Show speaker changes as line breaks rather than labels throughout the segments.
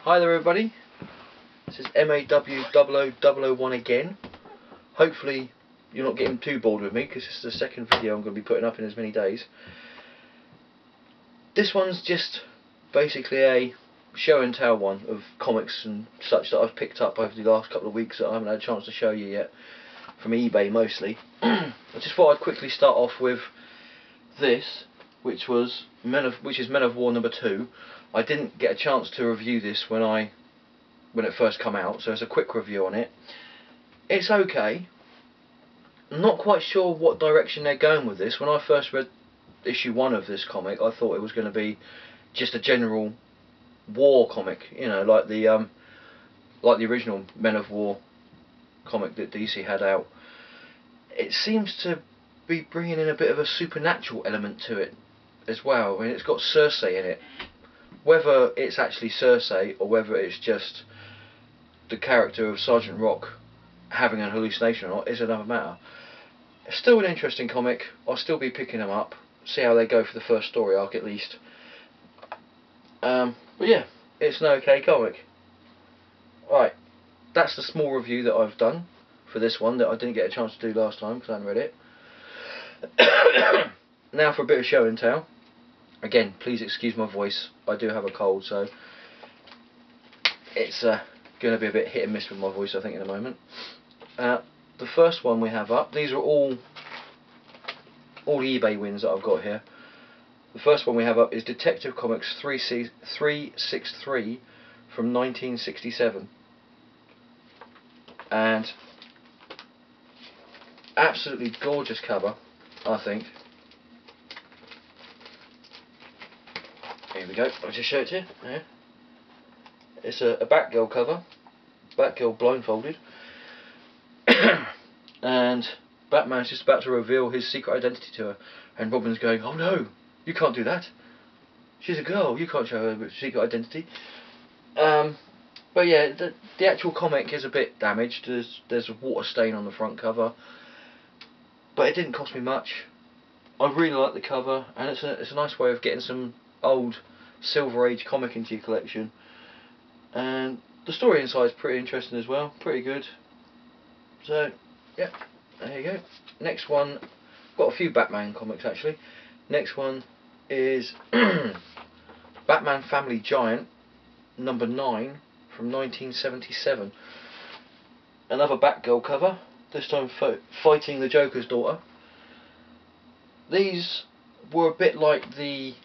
Hi there everybody, this is MAW0001 again. Hopefully you're not getting too bored with me because this is the second video I'm going to be putting up in as many days. This one's just basically a show and tell one of comics and such that I've picked up over the last couple of weeks that I haven't had a chance to show you yet, from eBay mostly. I just thought I'd quickly start off with this, which is Men of War number 2. I didn't get a chance to review this when it first come out, so it's a quick review on it. It's okay. I'm not quite sure what direction they're going with this. When I first read issue 1 of this comic, I thought it was going to be just a general war comic, you know, like the original Men of War comic that DC had out. It seems to be bringing in a bit of a supernatural element to it as well. I mean, it's got Cersei in it. Whether it's actually Cersei or whether it's just the character of Sergeant Rock having an hallucination or not is another matter. It's still an interesting comic. I'll still be picking them up, see how they go for the first story arc at least. But yeah, it's an okay comic. Right, that's the small review that I've done for this one that I didn't get a chance to do last time because I hadn't read it. Now for a bit of show and tell. Again, please excuse my voice. I do have a cold, so it's going to be a bit hit and miss with my voice, I think, in a moment. The first one we have up, these are all eBay wins that I've got here. The first one we have up is Detective Comics 363 from 1967. And absolutely gorgeous cover, I think. Here we go, I'll just show it to you. Yeah. It's a Batgirl cover, Batgirl blindfolded, and Batman's just about to reveal his secret identity to her, and Robin's going, "Oh no, you can't do that. She's a girl, you can't show her secret identity." But yeah, the actual comic is a bit damaged. There's a water stain on the front cover, but it didn't cost me much. I really like the cover, and it's a nice way of getting some old Silver Age comic into your collection. And the story inside is pretty interesting as well, pretty good. So yeah, there you go. Next one, got a few Batman comics actually. Next one is Batman Family Giant number 9 from 1977. Another Batgirl cover, this time fighting the Joker's daughter. These were a bit like the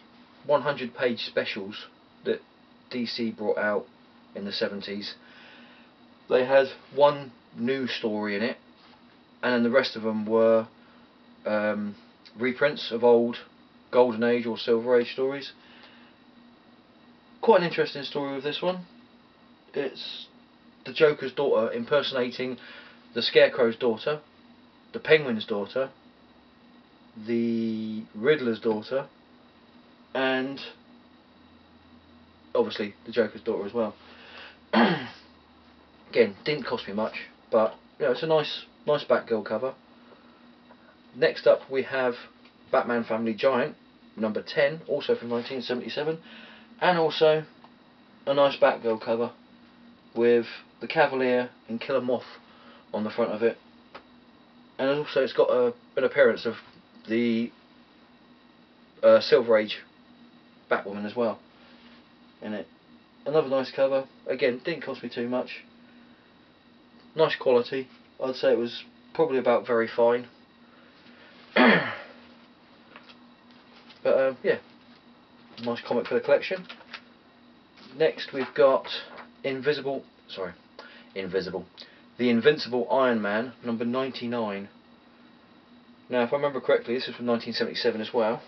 100-page specials that DC brought out in the 70s. They had one new story in it, and then the rest of them were reprints of old Golden Age or Silver Age stories. Quite an interesting story with this one. It's the Joker's daughter impersonating the Scarecrow's daughter, the Penguin's daughter, the Riddler's daughter, and obviously the Joker's daughter as well. Again, didn't cost me much, but you know, it's a nice Batgirl cover. Next up we have Batman Family Giant number 10, also from 1977, and also a nice Batgirl cover with the Cavalier and Killer Moth on the front of it. And also it's got an appearance of the Silver Age Batwoman as well in it. Another nice cover. Again, didn't cost me too much. Nice quality. I'd say it was probably about very fine. But yeah, nice comic for the collection. Next we've got The Invincible Iron Man number 99. Now, if I remember correctly, this is from 1977 as well,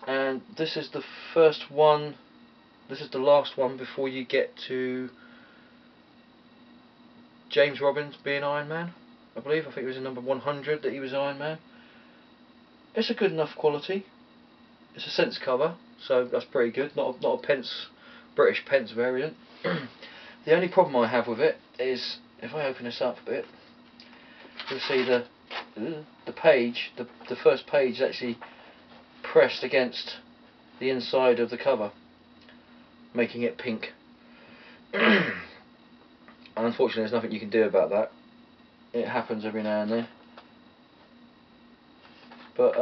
and this is the first one. This is the last one before you get to James Robbins being Iron Man, I believe. I think it was in number 100 that he was Iron Man. It's a good enough quality. It's a cents cover, so that's pretty good. Not a British pence variant. The only problem I have with it is, if I open this up a bit, you'll see the page, the first page is actually pressed against the inside of the cover, making it pink. And unfortunately there's nothing you can do about that. It happens every now and then. But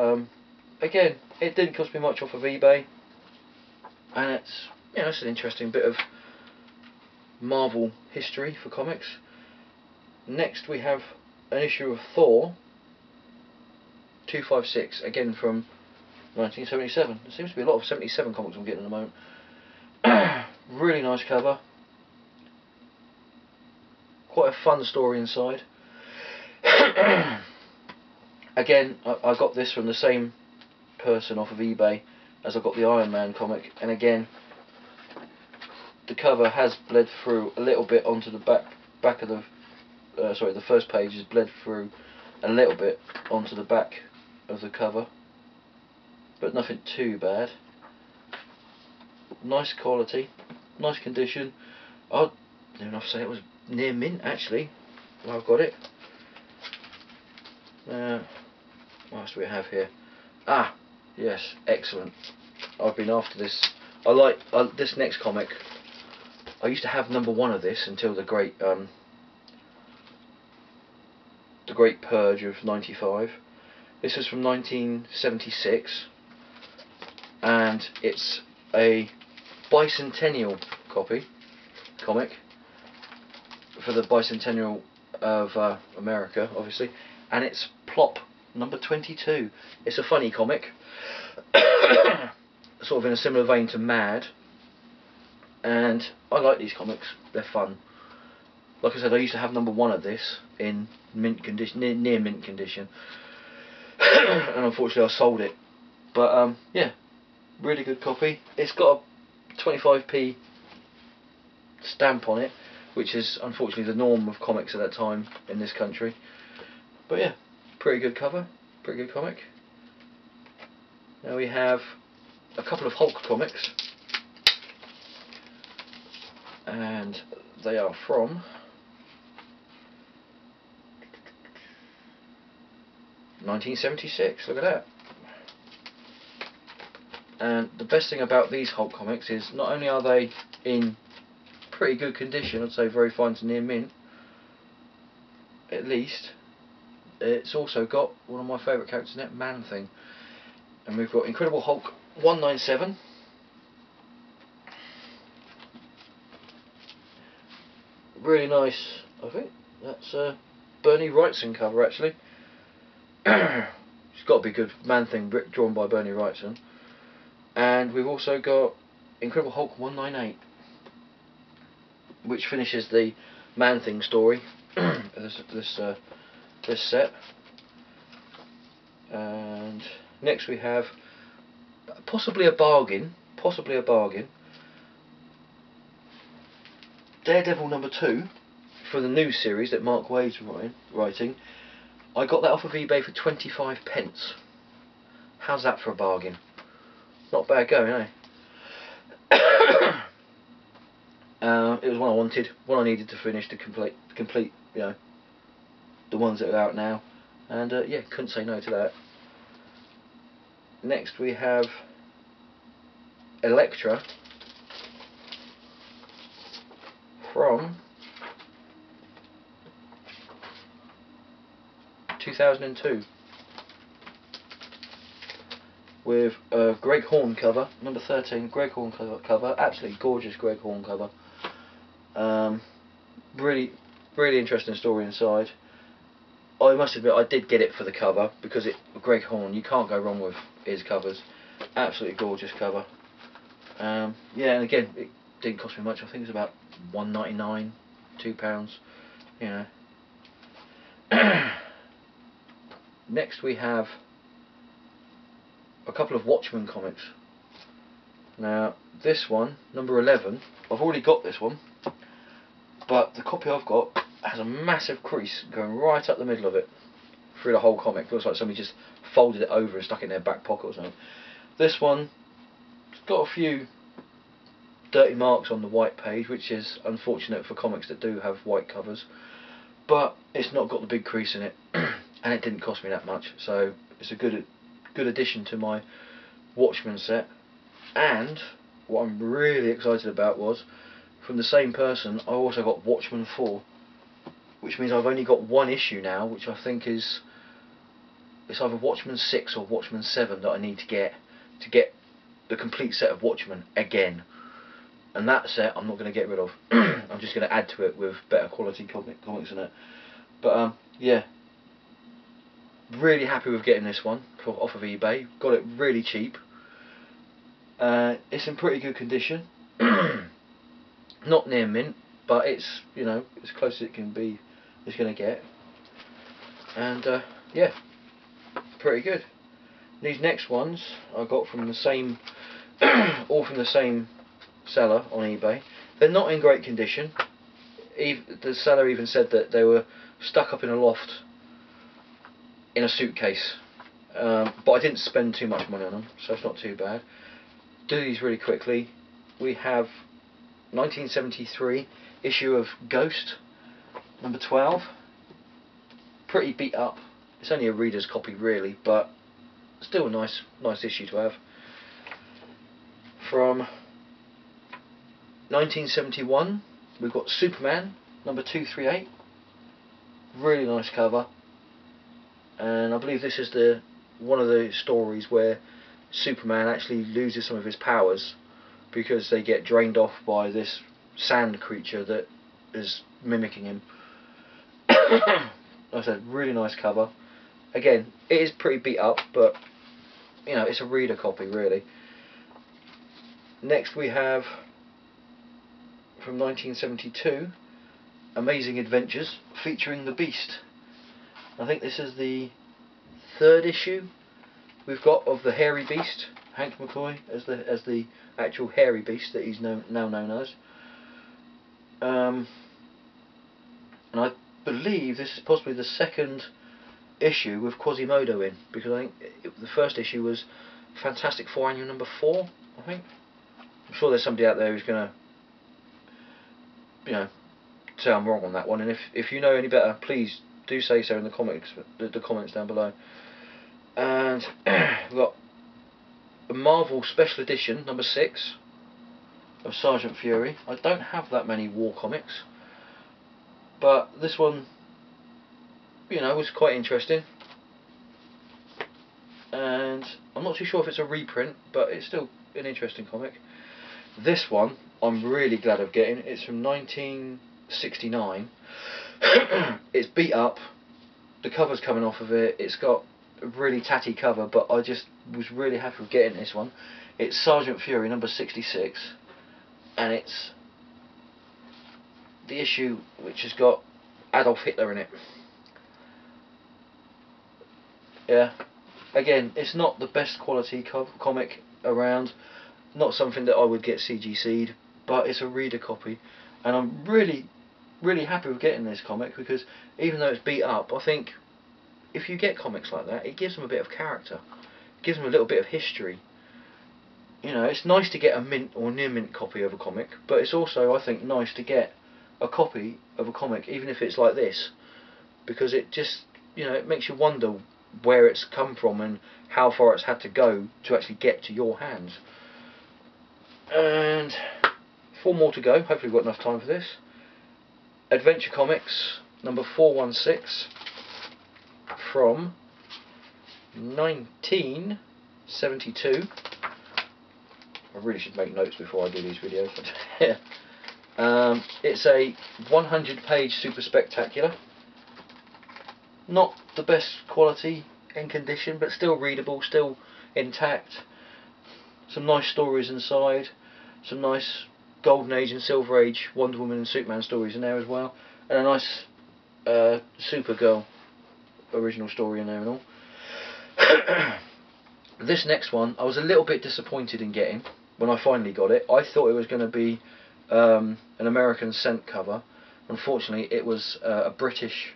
again, it didn't cost me much off of eBay, and it's, you know, it's an interesting bit of Marvel history for comics. Next we have an issue of Thor 256, again from 1977. There seems to be a lot of 77 comics I'm getting at the moment. Really nice cover. Quite a fun story inside. Again, I got this from the same person off of eBay as I got the Iron Man comic, and again, the cover has bled through a little bit onto the back of the the first page is bled through a little bit onto the back of the cover, but nothing too bad. Nice quality, nice condition. I don't know if to say it was near mint actually. Well, I've got it. What else do we have here? Ah, yes, excellent. I've been after this. I like this next comic. I used to have #1 of this until the great purge of '95. This is from 1976, and it's a Bicentennial comic for the Bicentennial of America, obviously, and it's Plop #22. It's a funny comic, sort of in a similar vein to Mad, and I like these comics. They're fun. Like I said, I used to have #1 of this in mint condition, near mint condition, and unfortunately I sold it. But yeah, really good copy. It's got a 25p stamp on it, which is unfortunately the norm of comics at that time in this country. But yeah, pretty good cover, pretty good comic. Now we have a couple of Hulk comics, and they are from 1976. Look at that. And the best thing about these Hulk comics is not only are they in pretty good condition, I'd say very fine to near mint, at least, it's also got one of my favourite characters in it, Man-Thing. And we've got Incredible Hulk 197. Really nice, I think. That's Bernie Wrightson cover actually. It's got to be good. Man-Thing drawn by Bernie Wrightson. And we've also got Incredible Hulk 198, which finishes the Man-Thing story. This set. And next we have possibly a bargain. Daredevil #2 for the new series that Mark Waid's writing. I got that off of eBay for 25p. How's that for a bargain? Not bad going, eh? It was one I wanted, one I needed to finish to complete, you know, the ones that are out now, and yeah, couldn't say no to that. Next we have Elektra from 2002 with a Greg Horn cover, #13, Greg Horn cover, absolutely gorgeous Greg Horn cover. Really interesting story inside. I must admit I did get it for the cover because Greg Horn, you can't go wrong with his covers. Absolutely gorgeous cover. Yeah, and again, it didn't cost me much. I think it was about £1.99, £2, you know. Next we have a couple of Watchmen comics. Now this one, #11, I've already got this one, but the copy I've got has a massive crease going right up the middle of it through the whole comic. Looks like somebody just folded it over and stuck it in their back pocket or something. This one, it's got a few dirty marks on the white page, which is unfortunate for comics that do have white covers, but it's not got the big crease in it, and it didn't cost me that much, so it's a good addition to my Watchmen set. And what I'm really excited about was, from the same person, I also got Watchmen 4, which means I've only got one issue now, which I think is, it's either Watchmen 6 or Watchmen 7 that I need to get the complete set of Watchmen again. And that set I'm not going to get rid of. I'm just going to add to it with better quality comics in it. But yeah, really happy with getting this one off of eBay. Got it really cheap. It's in pretty good condition. Not near mint, but it's, you know, as close as it can be, it's going to get. And yeah, pretty good. These next ones I got from the same, all from the same seller on eBay. They're not in great condition. The seller even said that they were stuck up in a loft in a suitcase, but I didn't spend too much money on them, so it's not too bad. Do these really quickly. We have 1973 issue of Ghost, number 12. Pretty beat up. It's only a reader's copy really, but still a nice issue to have. From 1971, we've got Superman, number 238. Really nice cover, and I believe this is one of the stories where Superman actually loses some of his powers because they get drained off by this sand creature that is mimicking him. Like I said, really nice cover. Again, it is pretty beat up, but you know, it's a reader copy really. Next we have, from 1972, Amazing Adventures featuring the Beast. I think this is the 3rd issue we've got of the Hairy Beast, Hank McCoy as the actual Hairy Beast that he's now known as. And I believe this is possibly the 2nd issue with Quasimodo in, because I think the first issue was Fantastic Four Annual number 4, I think. I'm sure there's somebody out there who's going to, you know, say I'm wrong on that one, and if you know any better, please do say so in the comments down below. And we've got a Marvel Special Edition number 6 of Sgt Fury. I don't have that many war comics, but this one, you know, was quite interesting. And I'm not too sure if it's a reprint, but it's still an interesting comic. This one I'm really glad of getting. It's from 1969. It's beat up. The cover's coming off of it. It's got a really tatty cover, but I just was really happy with getting this one. It's Sgt Fury number 66, and it's the issue which has got Adolf Hitler in it. Yeah, again, it's not the best quality comic around, not something that I would get CGC'd, but it's a reader copy, and I'm really happy with getting this comic, because even though it's beat up, I think if you get comics like that, it gives them a bit of character, it gives them a little bit of history. You know, it's nice to get a mint or near mint copy of a comic, but it's also, I think, nice to get a copy of a comic, even if it's like this, because it just, you know, it makes you wonder where it's come from and how far it's had to go to actually get to your hands. And 4 more to go. Hopefully we've got enough time for this. Adventure Comics number 416 from 1972. I really should make notes before I do these videos. It's a 100-page super spectacular. Not the best quality and condition, but still readable, still intact. Some nice stories inside, some nice Golden Age and Silver Age Wonder Woman and Superman stories in there as well, and a nice Supergirl original story in there and all. This next one I was a little bit disappointed in getting when I finally got it. I thought it was going to be an American scent cover. Unfortunately it was a British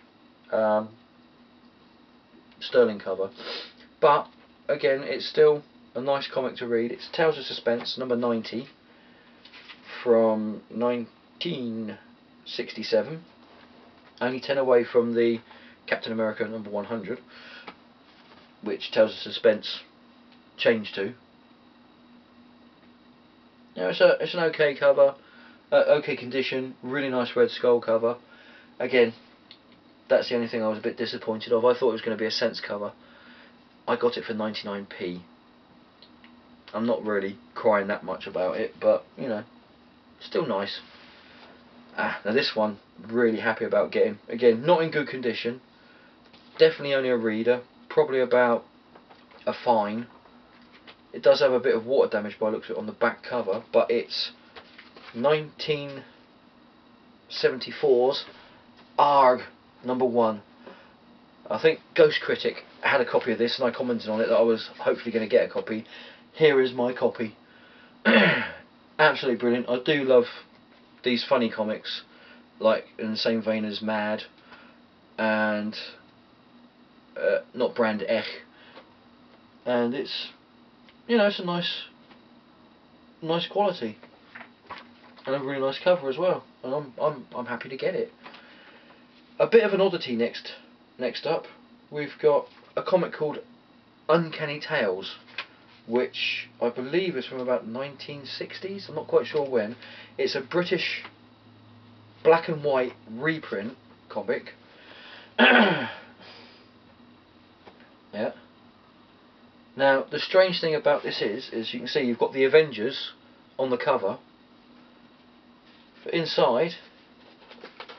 sterling cover, but again, it's still a nice comic to read. It's Tales of Suspense number 90 from 1967, only 10 away from the Captain America number 100, which Tales of Suspense changed to. You know, it's an okay cover. Okay condition, really nice Red Skull cover. Again, that's the only thing I was a bit disappointed of. I thought it was going to be a cents cover. I got it for 99p. I'm not really crying that much about it, but you know, still nice. Now this one, really happy about getting. Again, not in good condition. Definitely only a reader. Probably about a fine. It does have a bit of water damage by the looks of it on the back cover, but it's 1974's ARG #1. I think Ghost Critic had a copy of this, and I commented on it that I was hopefully going to get a copy. Here is my copy. Absolutely brilliant. I do love these funny comics, like in the same vein as Mad and not Brand Ech, and it's, you know, it's a nice quality and a really nice cover as well, and I'm happy to get it. A bit of an oddity next up. We've got a comic called Uncanny Tales, which I believe is from about 1960s. I'm not quite sure when. It's a British black and white reprint comic. Yeah. Now the strange thing about this is you can see you've got the Avengers on the cover, but inside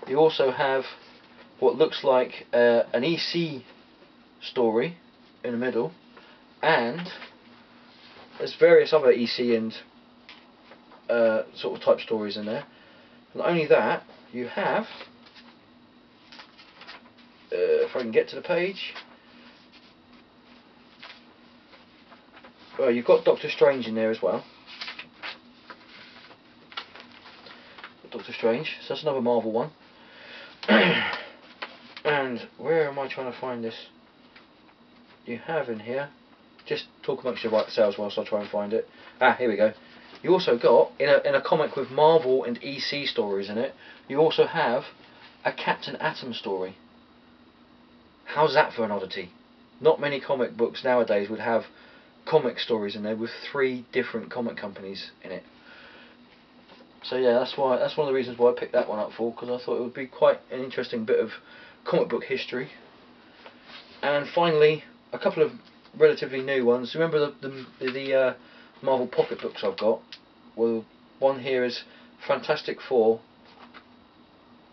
you also have what looks like an EC story in the middle, and there's various other EC and sort of type stories in there. Not only that, you have, if I can get to the page, well, you've got Doctor Strange in there as well. Doctor Strange, so that's another Marvel one. And where am I trying to find this? You have in here, just talk amongst yourselves whilst I try and find it. Here we go. You also got, in a comic with Marvel and EC stories in it, you also have a Captain Atom story. How's that for an oddity? Not many comic books nowadays would have comic stories in there with 3 different comic companies in it. So yeah, that's one of the reasons why I picked that one up for, because I thought it would be quite an interesting bit of comic book history. And finally, a couple of relatively new ones. Remember the Marvel pocket books I've got? Well, one here is Fantastic Four,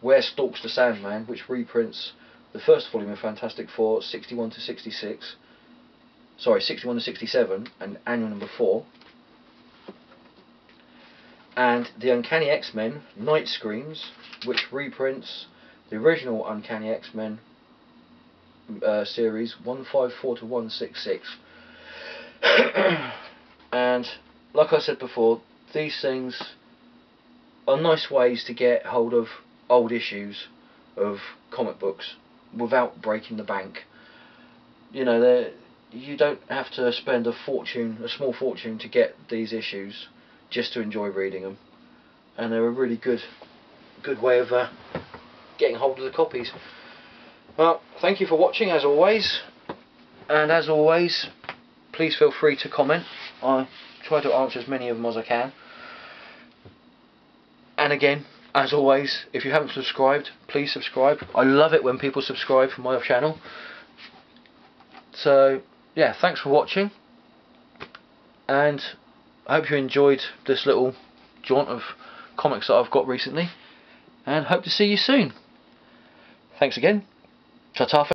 Where Stalks the Sandman, which reprints the first volume of Fantastic Four, 61 to 66. Sorry, 61 to 67, and annual number 4. And the Uncanny X-Men, Night Screams, which reprints the original Uncanny X-Men series 154 to 166. And like I said before, these things are nice ways to get hold of old issues of comic books without breaking the bank. You know, you don't have to spend a small fortune to get these issues just to enjoy reading them, and they're a really good way of getting hold of the copies. Well, thank you for watching as always, and as always, please feel free to comment. I try to answer as many of them as I can. And again, as always, if you haven't subscribed, please subscribe. I love it when people subscribe for my channel. So yeah, thanks for watching, and I hope you enjoyed this little jaunt of comics that I've got recently, and hope to see you soon. Thanks again. Ta-ta.